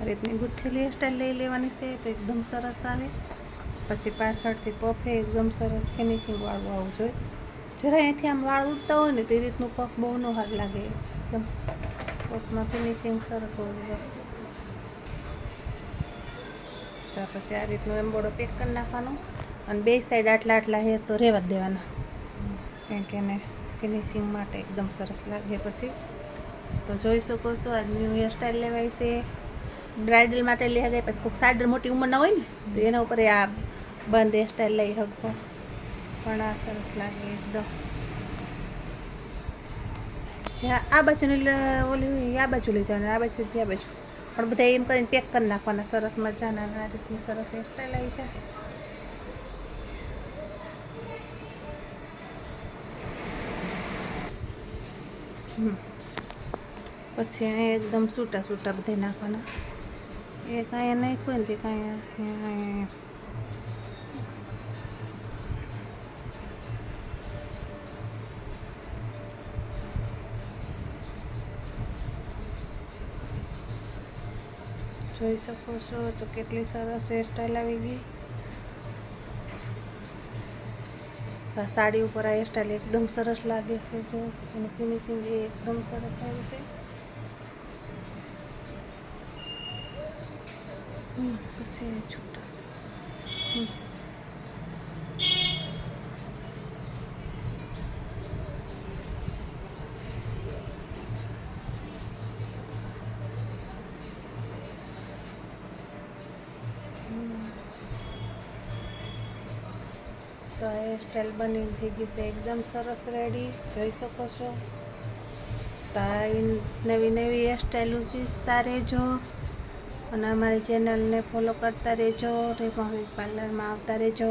રીતની ગુથેલી હેરસ્ટાઈલ લઈ લેવાની છે તો એકદમ સરસ આવે. પછી પાછળથી પફે એકદમ સરસ ફિનિશિંગ વાળું આવવું જોઈએ. જરા અહીંથી આમ વાળ ઉડતા હોય ને તે રીતનું પફ બહુ ન હાર લાગે. એકદમ પફમાં ફિનિશિંગ સરસ હોવું જોઈએ. તો પછી આ રીતનું એમ્બોડો પેક કરી નાખવાનો અને બે સાઈડ આટલા હેર તો રહેવા જ દેવાના, કેમ કે એને ફિનિશિંગ માટે એકદમ સરસ લાગે. પછી તો જોઈ શકો છો આ ન્યૂ હેરસ્ટાઈલ લેવાય છે. બ્રાઇડલ માટે લઈ જાય. પછી કોઈક સાઈડ મોટી ઉંમરના હોય ને તો એના ઉપર આ બંધ હેરસ્ટાઈલ લઈ શકો, પણ આ સરસ લાગે એકદમ. જ્યાં આ બાજુની ઓલી હોય આ બાજુ લઈ જવાની, આ બાજુથી આ બાજુ, પણ બધા એમ કરીને પેક કરી નાખવાના સરસ મજાના. આ રીતની સરસ હેરસ્ટાઈલ આવી જાય. પછી અહીંયા એકદમ છૂટા છૂટા બધા નાખવાના. એક અહીંયા નાખ્યું ને તે કાંઈ જોઈ શકો છો તો કેટલી સરસ હેરસ્ટાઈલ આવી ગઈ. સાડી ઉપર આ હેરસ્ટાઈલ એકદમ સરસ લાગે છે. જો એનું ફિનિશિંગ એકદમ સરસ આવે છે. પછી છૂટા તો આ હેરસ્ટાઈલ બની થઈ ગઈ છે એકદમ સરસ રેડી. જોઈ શકો છો. તો નવી નવી હેરસ્ટાઈલો શીખતા રહેજો અને અમારી ચેનલને ફોલો કરતા રહેજો. રેખા પાર્લરમાં આવતા રહેજો.